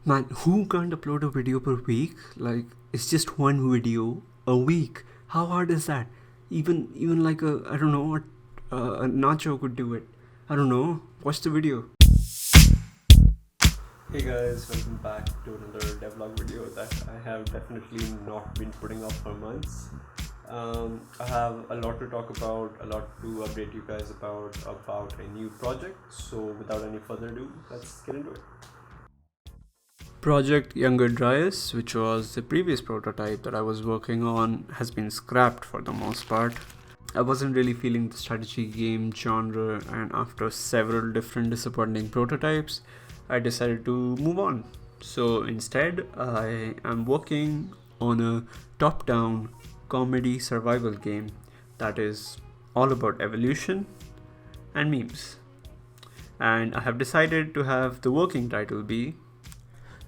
Man, who can't upload a video per week? Like, it's just one video a week. How hard is that? Even like I don't know, a nacho could do it. I don't know. Watch the video. Hey guys, welcome back to another devlog video that I have definitely not been putting up for months. I have a lot to talk about, a lot to update you guys about a new project. So without any further ado, let's get into it. Project Younger Dryas, which was the previous prototype that I was working on, has been scrapped for the most part. I wasn't really feeling the strategy game genre, and after several different disappointing prototypes, I decided to move on. So instead, I am working on a top-down comedy survival game that is all about evolution and memes. And I have decided to have the working title be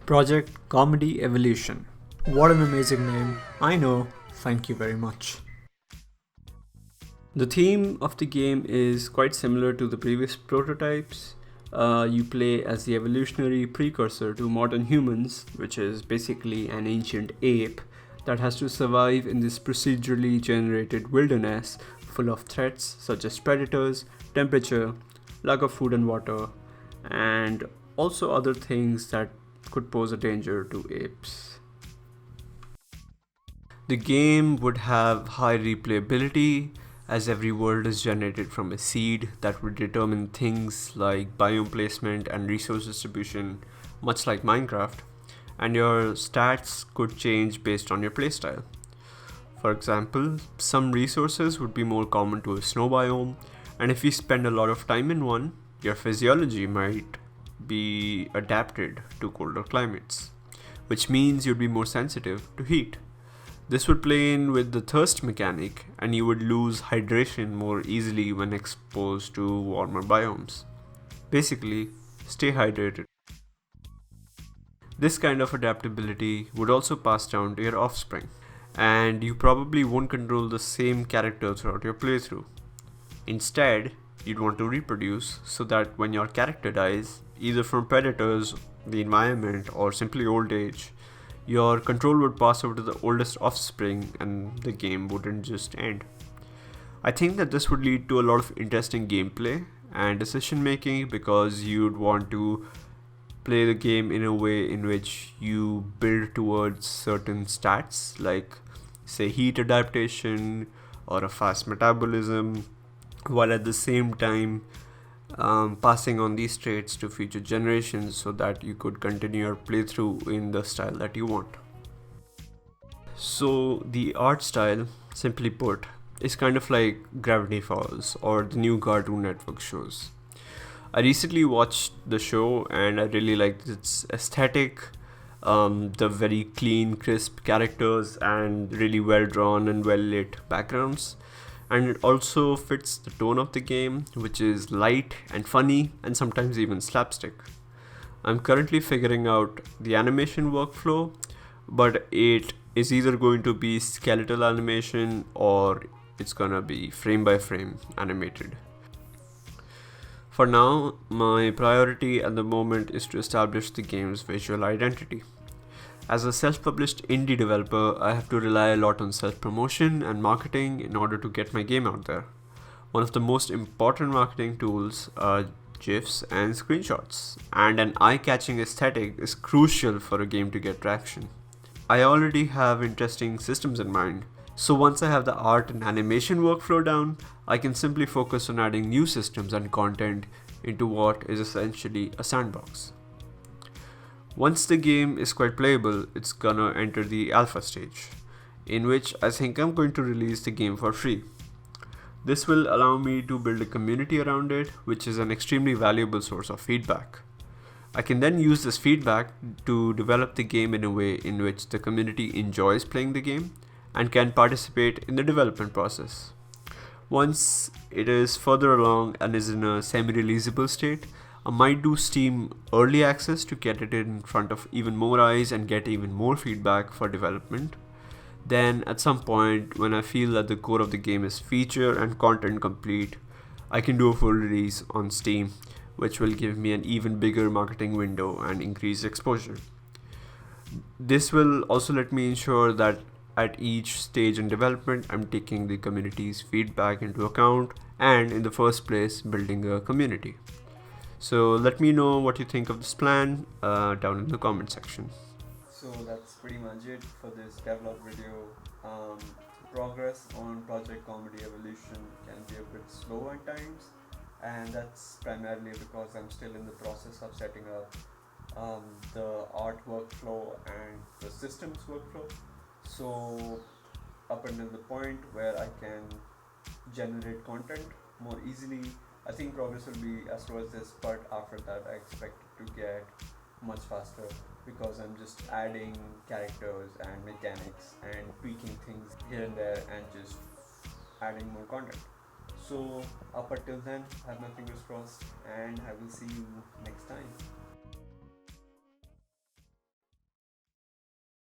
Project Comedy Evolution. What an amazing name. I know. Thank you very much. The theme of the game is quite similar to the previous prototypes. You play as the evolutionary precursor to modern humans, which is basically an ancient ape that has to survive in this procedurally generated wilderness full of threats such as predators, temperature, lack of food and water, and also other things that could pose a danger to apes. The game would have high replayability, as every world is generated from a seed that would determine things like biome placement and resource distribution, much like Minecraft, and your stats could change based on your playstyle. For example, some resources would be more common to a snow biome, and if you spend a lot of time in one, your physiology might be adapted to colder climates, which means you'd be more sensitive to heat. This would play in with the thirst mechanic, and you would lose hydration more easily when exposed to warmer biomes. Basically, stay hydrated. This kind of adaptability would also pass down to your offspring, and you probably won't control the same character throughout your playthrough. Instead, you'd want to reproduce so that when your character dies, either from predators, the environment, or simply old age, your control would pass over to the oldest offspring and the game wouldn't just end. I think that this would lead to a lot of interesting gameplay and decision making, because you'd want to play the game in a way in which you build towards certain stats like, say, heat adaptation or a fast metabolism, while at the same time passing on these traits to future generations so that you could continue your playthrough in the style that you want. So the art style, simply put, is kind of like Gravity Falls or the new Cartoon Network shows. I recently watched the show and I really liked its aesthetic, the very clean, crisp characters and really well drawn and well lit backgrounds. And it also fits the tone of the game, which is light and funny and sometimes even slapstick. I'm currently figuring out the animation workflow, but it is either going to be skeletal animation or it's gonna be frame by frame animated. For now, my priority at the moment is to establish the game's visual identity. As a self-published indie developer, I have to rely a lot on self-promotion and marketing in order to get my game out there. One of the most important marketing tools are GIFs and screenshots, and an eye-catching aesthetic is crucial for a game to get traction. I already have interesting systems in mind, so once I have the art and animation workflow down, I can simply focus on adding new systems and content into what is essentially a sandbox. Once the game is quite playable, it's gonna enter the alpha stage, in which I think I'm going to release the game for free. This will allow me to build a community around it, which is an extremely valuable source of feedback. I can then use this feedback to develop the game in a way in which the community enjoys playing the game and can participate in the development process. Once it is further along and is in a semi-releasable state, I might do Steam early access to get it in front of even more eyes and get even more feedback for development. Then at some point, when I feel that the core of the game is feature and content complete, I can do a full release on Steam, which will give me an even bigger marketing window and increase exposure. This will also let me ensure that at each stage in development, I'm taking the community's feedback into account and, in the first place, building a community. So let me know what you think of this plan down in the comment section. So that's pretty much it for this devlog video. Progress on Project Comedy Evolution can be a bit slow at times, and that's primarily because I'm still in the process of setting up the art workflow and the systems workflow. So up until the point where I can generate content more easily, I think progress will be as slow as this, but after that I expect it to get much faster because I'm just adding characters and mechanics and tweaking things here and there and just adding more content. So up until then, have my fingers crossed and I will see you next time.